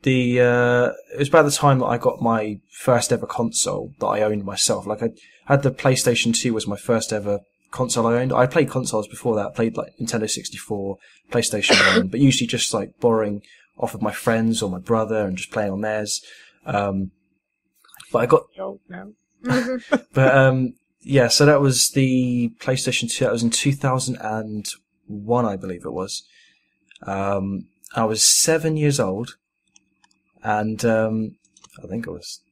it was about the time that I got my first ever console that I owned myself. Like, I had the PlayStation 2 was my first ever console I owned. I played consoles before that. I played like Nintendo 64, PlayStation 1, but usually just like borrowing off with my friends or my brother and just playing on theirs. But I got... But, yeah, so that was the PlayStation 2. That was in 2001, I believe it was. I was 7 years old, and I think it was,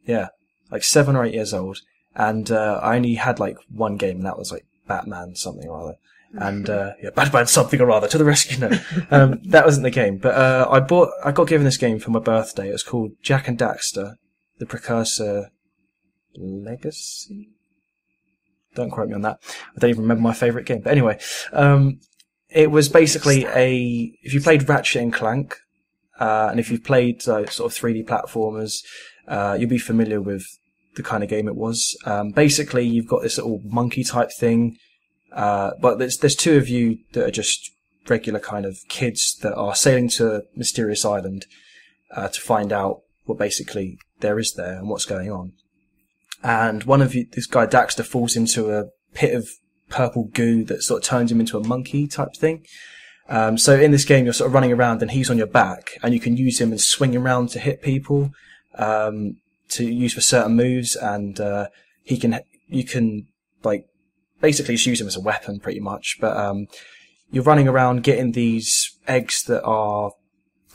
like 7 or 8 years old, and I only had like one game, and that was like Batman something or other. And Batman something or other to the rescue. No, that wasn't the game. But I got given this game for my birthday. It was called Jak and Daxter, the Precursor Legacy. Don't quote me on that. I don't even remember my favourite game. But anyway, it was basically if you played Ratchet and Clank, and if you've played sort of 3D platformers, you'll be familiar with the kind of game it was. Basically, you've got this little monkey type thing, but there's two of you that are just regular kind of kids that are sailing to a mysterious island to find out what basically there is there and what's going on. And one of you, this guy Daxter, falls into a pit of purple goo that sort of turns him into a monkey type thing. So in this game, you're sort of running around and he's on your back, and you can use him and swing around to hit people, to use for certain moves, and you can like basically just use him as a weapon pretty much. But you're running around getting these eggs that are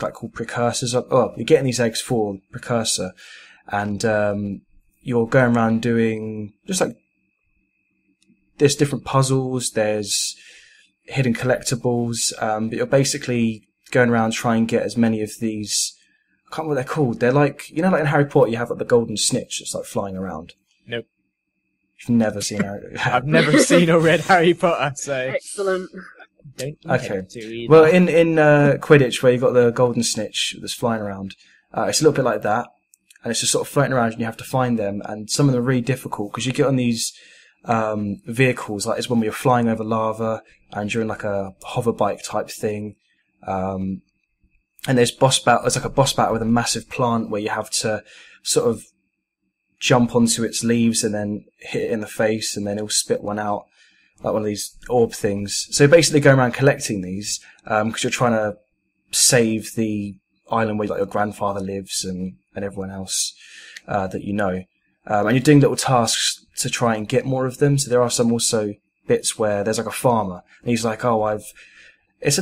like called precursors. You're getting these eggs for precursor, and you're going around doing just like there's different puzzles, there's hidden collectibles, but you're basically going around trying to get as many of these. I can't remember what they're called. They're like, you know, like in Harry Potter, you have like the golden snitch that's like flying around. Nope. You've never seen Harry. I've never seen or read Harry Potter, so Excellent. don't Okay. to either. Well, in Quidditch, where you've got the golden snitch that's flying around, it's a little bit like that, and it's just sort of floating around, and you have to find them. And some of them are really difficult because you get on these vehicles, like it's when you're flying over lava, and you're in like a hover bike type thing. And there's like a boss battle with a massive plant where you have to sort of jump onto its leaves and then hit it in the face, and then it'll spit one out, like one of these orb things. So basically going around collecting these, because you're trying to save the island where like your grandfather lives and everyone else, that you know. And you're doing little tasks to try and get more of them. So there are some also bits where there's like a farmer, and he's like, I guess it's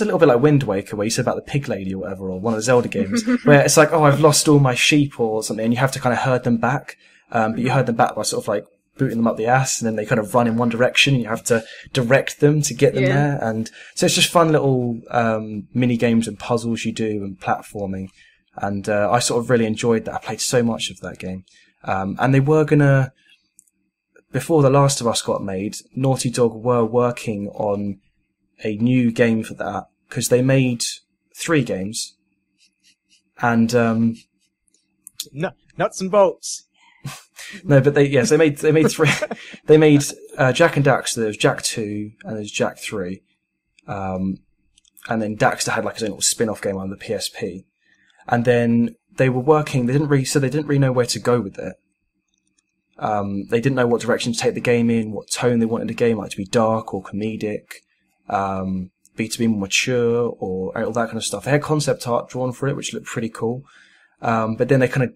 a little bit like Wind Waker, where you said about the pig lady or whatever, or one of the Zelda games, where it's like, I've lost all my sheep or something, and you have to kind of herd them back. But you herd them back by sort of like booting them up the ass, and then they kind of run in one direction, and you have to direct them to get them there. And so it's just fun little mini games and puzzles you do and platforming. And I sort of really enjoyed that. I played so much of that game. And they were gonna, before The Last of Us got made, Naughty Dog were working on a new game for that, because they made 3 games, and no, nuts and bolts. No, but they made 3. They made Jak and Daxter. There was Jak 2 and there's Jak 3, and then Daxter had like his own little spin-off game on the PSP, and then they were working. They didn't really know where to go with it. They didn't know what direction to take the game in, what tone they wanted the game, like to be dark or comedic, be to be more mature, or all that kind of stuff. They had concept art drawn for it, which looked pretty cool. But then they kind of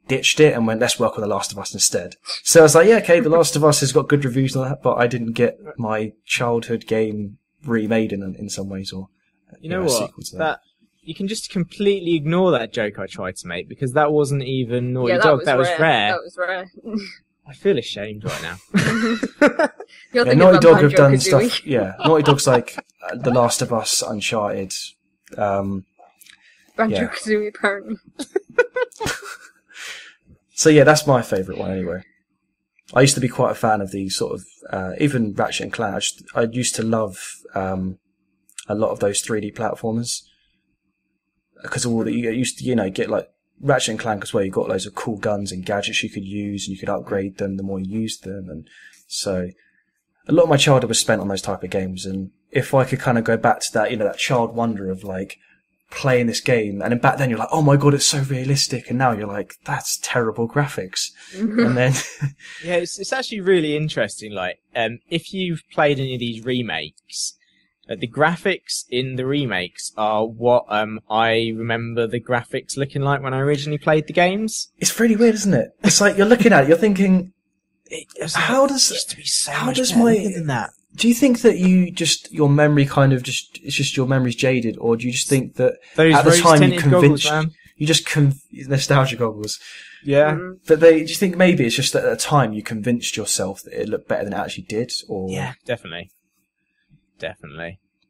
ditched it and went, let's work on The Last of Us instead. So I was like, yeah, okay, The Last of Us has got good reviews on that, but I didn't get my childhood game remade in some ways, or you know what? That you can just completely ignore that joke I tried to make, because that wasn't even Naughty Dog. That was rare. That was rare. I feel ashamed right now. Naughty Dog have done stuff. Yeah, Naughty Dog's like The Last of Us, Uncharted. Banjo-Kazooie, apparently. So yeah, that's my favourite one anyway. I used to be quite a fan of the sort of even Ratchet and Clank. I used to love a lot of those 3D platformers, because all that you used to get like Ratchet and Clank as well. You got loads of cool guns and gadgets you could use, and you could upgrade them the more you used them, and so a lot of my childhood was spent on those type of games. And if I could kind of go back to that, that child wonder of like playing this game, and then back then you're like, oh my god, it's so realistic, and now you're like, that's terrible graphics. And then yeah, it's actually really interesting. Like, if you've played any of these remakes, The graphics in the remakes are what I remember the graphics looking like when I originally played the games. It's really weird, isn't it? It's like you're looking at it, you're thinking, how does than that? Do you think that your memory it's just your memory's jaded, or do you just think that those at the time you convinced goggles, you just nostalgia goggles? Yeah. But do you think maybe it's just that at the time you convinced yourself that it looked better than it actually did? Or yeah, definitely.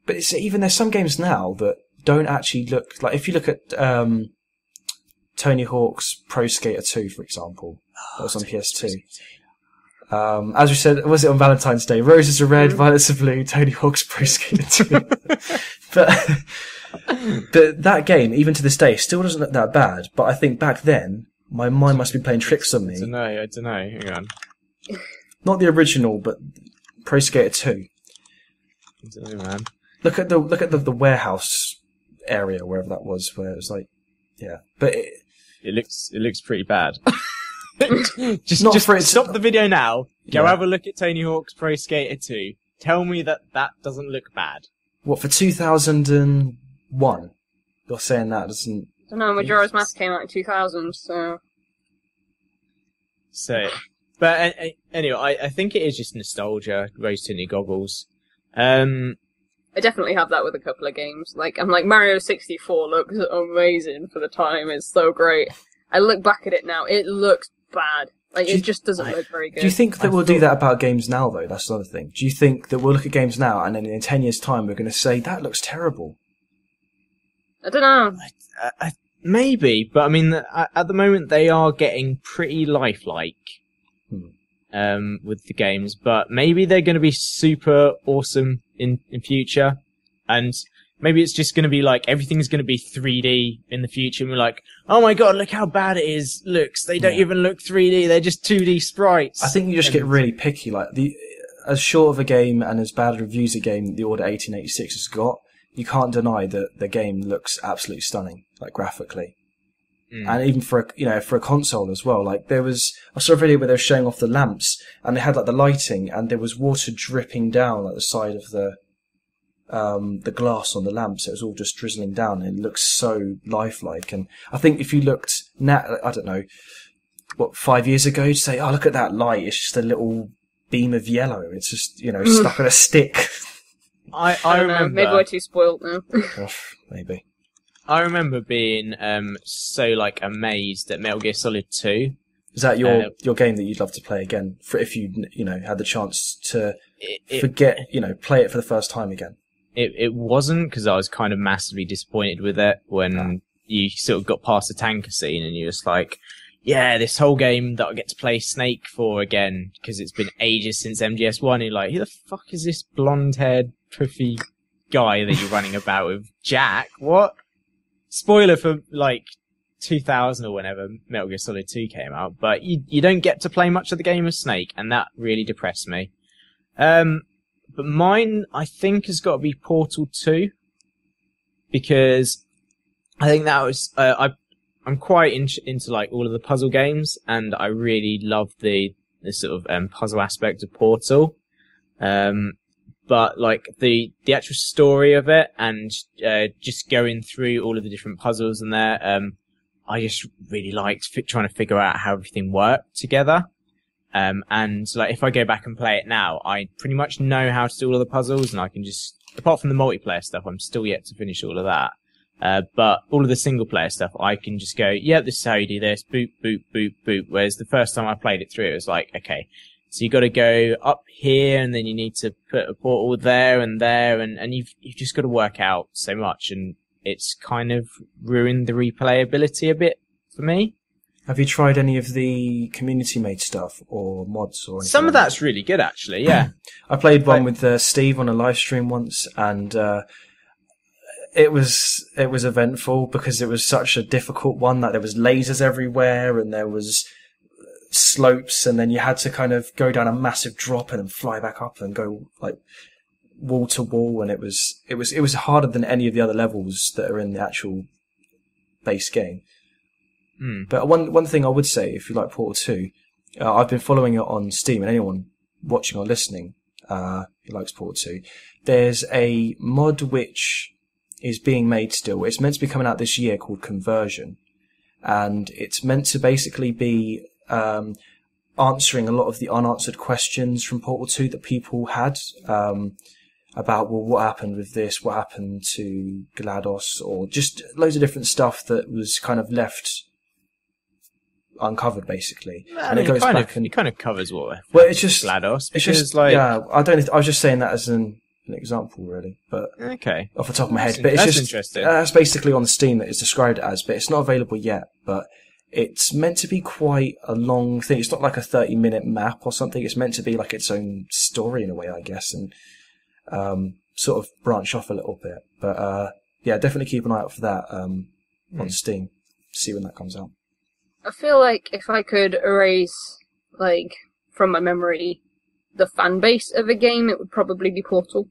But there's some games now that don't actually look like. If you look at Tony Hawk's Pro Skater 2, for example, that was on PS2. As we said, was it on Valentine's Day? Roses are red, violets are blue. Tony Hawk's Pro Skater 2. but that game, even to this day, still doesn't look that bad. But I think back then, my mind must be playing tricks on me. I don't know. Hang on. Not the original, but Pro Skater 2. I don't know, man. Look at the warehouse area, wherever that was, where it was like, yeah. But it looks pretty bad. just stop the video now. Go have a look at Tony Hawk's Pro Skater 2. Tell me that doesn't look bad. What, for 2001? You're saying that doesn't... I don't know, Majora's Mask came out in 2000, so... But anyway, I think it is just nostalgia, rose-tinted goggles. I definitely have that with a couple of games. I'm like, Mario 64 looks amazing for the time, it's so great. I look back at it now, it looks bad. It just doesn't look very good. Do you think that we'll do that about games now, though? That's another thing. Do you think that we'll look at games now, and then in 10 years' time we're going to say, that looks terrible? I don't know. Maybe, but I mean, at the moment they are getting pretty lifelike with the games, but maybe they're going to be super awesome in future, and maybe it's just going to be like everything's going to be 3D in the future, and we're like, oh my god, look how bad it looks. They don't even look 3D; they're just 2D sprites. I think you just get really picky. Like as short of a game and as bad reviews a game The Order 1886 has got, you can't deny that the game looks absolutely stunning, like graphically. And even for a console as well. Like I saw a video where they were showing off the lamps, and they had like the lighting, and there was water dripping down like the side of the glass on the lamps. It was all just drizzling down, and it looks so lifelike. And I think if you looked now, I don't know, 5 years ago, you'd say, "Oh, look at that light! It's just a little beam of yellow. It's just stuck on a stick." I remember. Maybe we're too spoiled now. Maybe. I remember being so amazed at Metal Gear Solid 2. Is that your game that you'd love to play again, if you had the chance to play it for the first time again? It wasn't, because I was kind of massively disappointed with it when you sort of got past the tanker scene, and you're just like, yeah, this whole game that I get to play Snake for again, because it's been ages since MGS1. You're like, who the fuck is this blonde-haired, puffy guy that you're running about with? Jack? What? Spoiler for 2000 or whenever Metal Gear Solid 2 came out, but you don't get to play much of the game as Snake, and that really depressed me. But mine, I think, has got to be Portal 2, because I think that was I'm quite into all of the puzzle games, and I really love the sort of puzzle aspect of Portal. But the actual story of it, and just going through all of the different puzzles in there, I just really liked trying to figure out how everything worked together. And if I go back and play it now, I pretty much know how to do all of the puzzles, and I can just, apart from the multiplayer stuff, I'm still yet to finish all of that. But all of the single player stuff, I can just go, yeah, this is how you do this, boop, boop, boop, boop. Whereas the first time I played it through, it was like, okay, so you got to go up here, and then you need to put a portal there, and you've just got to work out so much, and it's kind of ruined the replayability a bit for me. Have you tried any of the community-made stuff or mods or anything? Some of that's really good, actually. Yeah, I played one with Steve on a live stream once, and it was eventful because it was such a difficult one that there was lasers everywhere, and there was slopes, and then you had to kind of go down a massive drop and then fly back up and go wall to wall, and it was harder than any of the other levels that are in the actual base game. But one thing I would say, if you like Portal 2, I've been following it on Steam, and anyone watching or listening who who likes Portal 2. There's a mod which is being made still. It's meant to be coming out this year called Conversion. And it's meant to basically be answering a lot of the unanswered questions from Portal 2 that people had about, well, what happened with this, what happened to GLaDOS, or just loads of different stuff that was kind of left uncovered, basically. And it goes back and it kind of covers what. Well, it's just GLaDOS. It's just like, yeah. I was just saying that as an example, really, but okay, off the top of my head. But it's just interesting. That's basically on Steam that it's described as, but it's not available yet. But it's meant to be quite a long thing. It's not like a 30-minute map or something. It's meant to be like its own story in a way, I guess, and sort of branch off a little bit. But yeah, definitely keep an eye out for that on Steam. See when that comes out. I feel like if I could erase, like, from my memory, the fan base of a game, it would probably be Portal.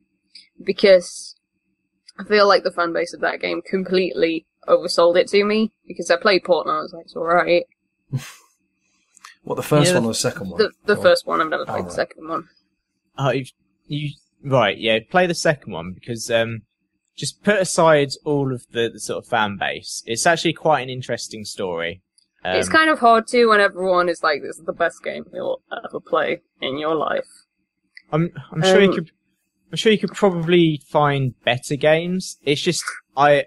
Because I feel like the fan base of that game completely oversold it to me. Because I played Portal and I was like, it's alright. What, the first one or the second one? The first one. I've never played the second one. Oh, right, yeah, play the second one, because just put aside all of the sort of fan base. It's actually quite an interesting story. It's kind of hard to when everyone is like, this is the best game you'll ever play in your life. I'm sure you could probably find better games. It's just I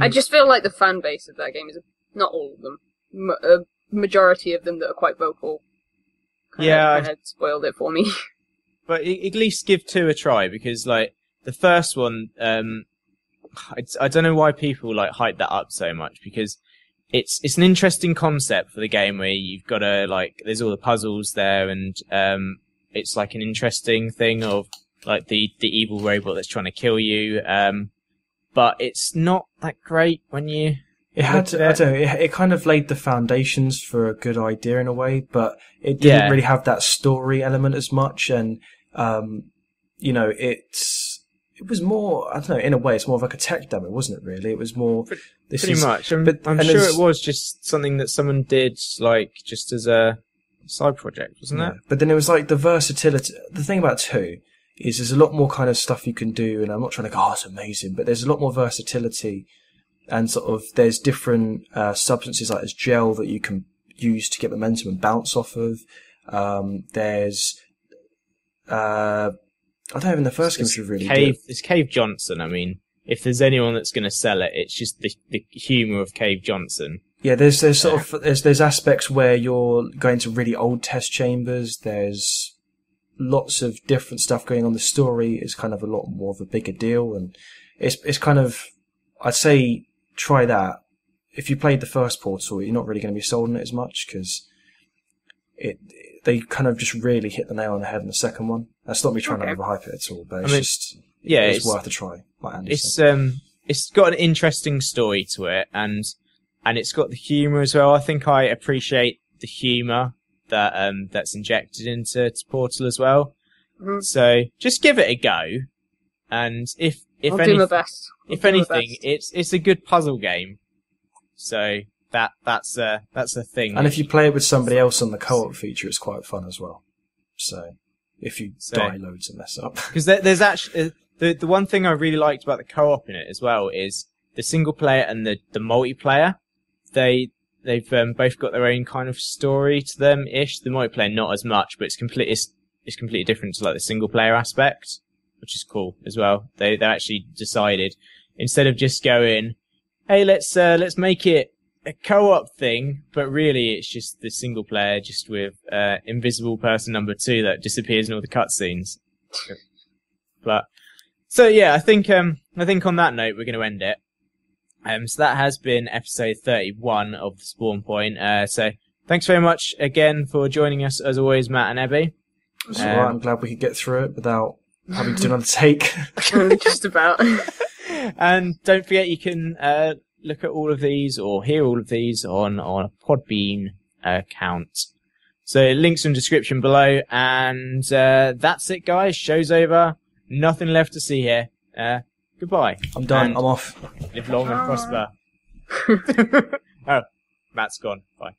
just feel like the fan base of that game is not all of them, a majority of them that are quite vocal. Kind of spoiled it for me. But at least give 2 a try, because like the first one, I don't know why people like hype that up so much, because it's an interesting concept for the game where you've got to, like, there's all the puzzles there, and it's like an interesting thing of like the evil robot that's trying to kill you. But it's not that great when you. I don't know. It kind of laid the foundations for a good idea in a way, but it didn't really have that story element as much, and you know, it was more, I don't know, in a way, it's more of like a tech demo, wasn't it, really? It was more... Pretty much. I'm sure it was just something that someone did, like, just as a side project, wasn't it? But then it was like the versatility... The thing about 2 is there's a lot more kind of stuff you can do, and I'm not trying to go, oh, it's amazing, but there's a lot more versatility, and sort of there's different substances, like there's gel that you can use to get momentum and bounce off of. There's... I don't know, in the first game was really good. It's Cave Johnson. I mean, if there's anyone that's going to sell it, it's just the humour of Cave Johnson. Yeah, there's sort of there's aspects where you're going to really old test chambers. There's lots of different stuff going on. The story is kind of a lot more of a bigger deal, and it's kind of, I'd say, try that. If you played the first Portal, you're not really going to be sold on it as much, because they kind of just really hit the nail on the head in the second one. That's not me trying to overhype it at all, but it's worth a try. Like Andy said. It's got an interesting story to it, and it's got the humour as well. I think I appreciate the humour that that's injected into Portal as well. Mm-hmm. So just give it a go, and if I'll do my best. If anything, it's a good puzzle game. So that's a thing. And if you play it with somebody else on the co-op feature, it's quite fun as well. So if you die loads and mess up, because there's actually the one thing I really liked about the co-op in it as well is the single player and the multiplayer. They've both got their own kind of story to them ish. The multiplayer not as much, but it's completely different to like the single player aspect, which is cool as well. They actually decided, instead of just going, hey, let's make it a co-op thing, but really it's just the single player, just with invisible person number 2 that disappears in all the cutscenes. But so yeah, I think on that note we're going to end it. So that has been episode 31 of the Spawn Point. So thanks very much again for joining us as always, Matt and Ebbie. That's all right. I'm glad we could get through it without having to do another take. Just about. And don't forget, you can look at all of these or hear all of these on a Podbean account. So links in the description below, and that's it, guys. Show's over. Nothing left to see here. Goodbye. I'm done. And I'm off. Live long and prosper. Oh, Matt's gone. Bye.